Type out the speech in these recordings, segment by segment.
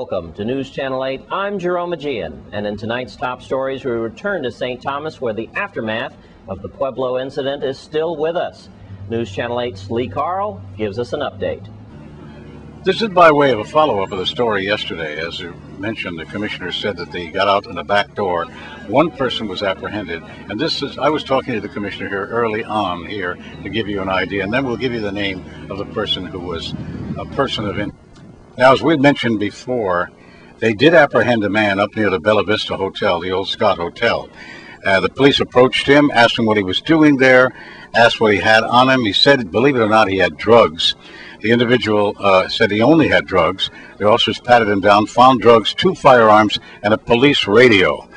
Welcome to News Channel 8. I'm Jerome Aegean, and in tonight's top stories, we return to St. Thomas, where the aftermath of the Pueblo incident is still with us. News Channel 8's Lee Carl gives us an update. This is by way of a follow-up of the story yesterday. As you mentioned, the commissioner said that they got out in the back door. One person was apprehended, and I was talking to the commissioner here early on here to give you an idea, and then we'll give you the name of the person who was a person of interest. Now, as we mentioned before, they did apprehend a man up near the Bella Vista Hotel, the old Scott Hotel. The police approached him, asked him what he was doing there, asked what he had on him. He said, believe it or not, he had drugs. The individual said he only had drugs. The officers patted him down, found drugs, 2 firearms, and a police radio.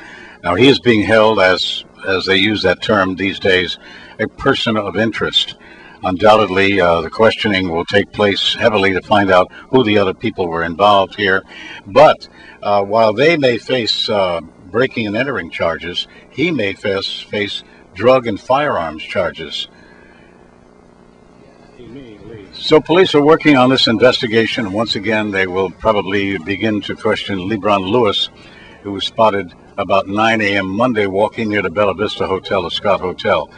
Now, he is being held, as they use that term these days, a person of interest. Undoubtedly, the questioning will take place heavily to find out who the other people were involved here. But while they may face breaking and entering charges, he may face drug and firearms charges. So police are working on this investigation, and once again they will probably begin to question LeBron Lewis, who was spotted about 9 a.m. Monday walking near the Bella Vista Hotel, the Scott Hotel.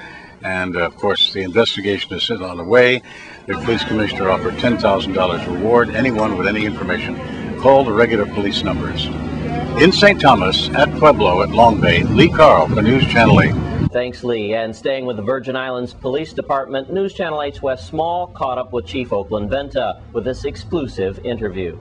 And of course the investigation is still on the way. The police commissioner offered $10,000 reward. Anyone with any information, call the regular police numbers. In St. Thomas, at Pueblo, at Long Bay, Lee Carl for News Channel 8. Thanks, Lee. And staying with the Virgin Islands Police Department, News Channel 8's Wes Small caught up with Chief Officer Benta with this exclusive interview.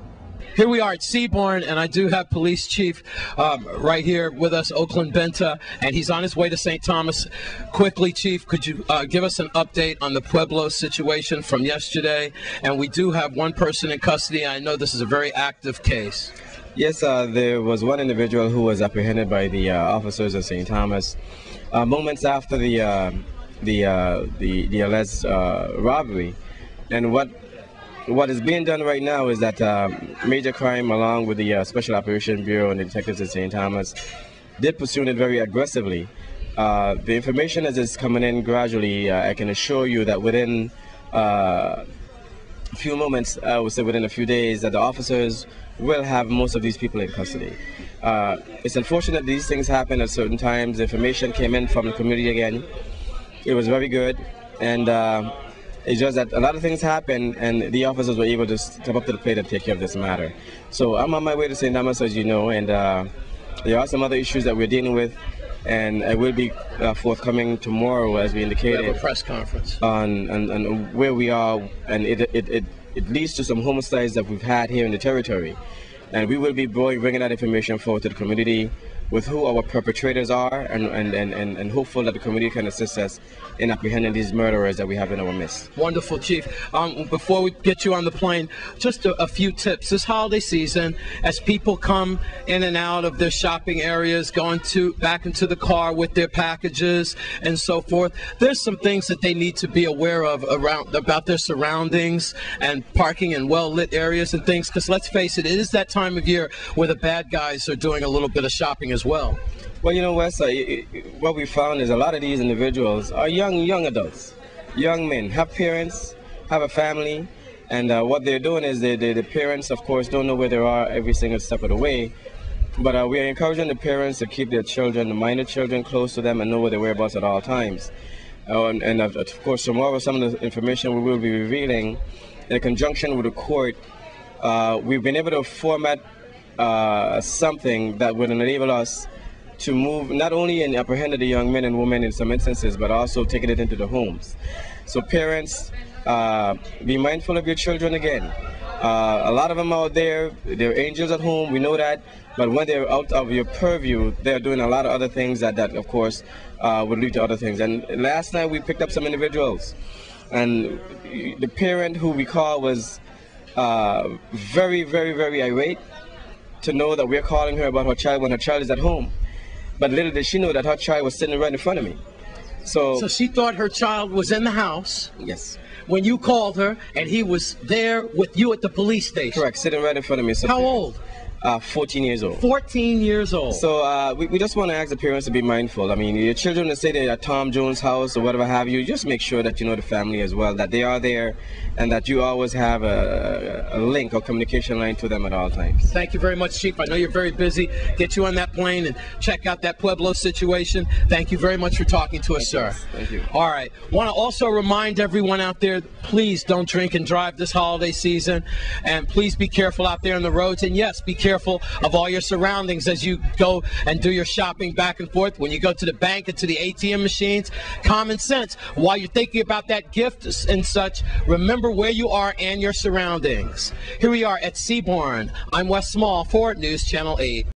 Here we are at Seabourn, and I do have Police Chief right here with us, Oakland Benta, and he's on his way to St. Thomas. Quickly, Chief, could you give us an update on the Pueblo situation from yesterday? And we do have one person in custody. I know this is a very active case. Yes, there was one individual who was apprehended by the officers of St. Thomas moments after the alleged robbery. And what is being done right now is that Major Crime, along with the Special Operations Bureau and the detectives at St. Thomas, did pursue it very aggressively. The information as it's coming in gradually, I can assure you that within a few moments, I would say within a few days, that the officers will have most of these people in custody. It's unfortunate these things happen at certain times. The information came in from the community again. It was very good, and it's just that a lot of things happen, and the officers were able to step up to the plate and take care of this matter. So I'm on my way to St. Thomas, as you know, and there are some other issues that we're dealing with, and I will be forthcoming tomorrow, as we indicated. We have a press conference on where we are, and it leads to some homicides that we've had here in the territory, and we will be bringing that information forward to the community with who our perpetrators are, and hopeful that the community can assist us in apprehending these murderers that we have in our midst. Wonderful, Chief. Before we get you on the plane, just a few tips. This holiday season, as people come in and out of their shopping areas, going back into the car with their packages and so forth, there's some things that they need to be aware of about their surroundings and parking in well-lit areas and things, because let's face it, it is that time of year where the bad guys are doing a little bit of shopping as well. Well, you know, Wes, what we found is a lot of these individuals are young adults, young men, have parents, have a family, and what they're doing is the parents, of course, don't know where they are every single step of the way. But we are encouraging the parents to keep their children, the minor children, close to them and know where their whereabouts at all times. And of course, tomorrow, some of the information we will be revealing in conjunction with the court. We've been able to format something that would enable us to move not only and apprehend the young men and women in some instances, but also taking it into the homes. So parents, be mindful of your children again. A lot of them out there, they're angels at home, we know that, but when they're out of your purview, they're doing a lot of other things that of course, would lead to other things. And last night we picked up some individuals, and the parent who we called was very, very, very irate to know that we're calling her about her child when her child is at home. But little did she know that her child was sitting right in front of me. So she thought her child was in the house. Yes. When you called her, and he was there with you at the police station. Correct, sitting right in front of me. So how old? 14 years old. 14 years old. So we just want to ask the parents to be mindful. I mean, your children, to say they're at Tom Jones' house or whatever have you, just make sure that you know the family as well, that they are there, and that you always have a link or communication line to them at all times. Thank you very much, Chief. I know you're very busy. Get you on that plane and check out that Pueblo situation. Thank you very much for talking to us, sir. Thank you. All right. Want to also remind everyone out there, please don't drink and drive this holiday season, and please be careful out there on the roads, and yes, be careful of all your surroundings as you go and do your shopping back and forth. When you go to the bank and to the ATM machines, common sense. While you're thinking about that gift and such, remember where you are and your surroundings. Here we are at Seabourn. I'm Wes Small for News Channel 8.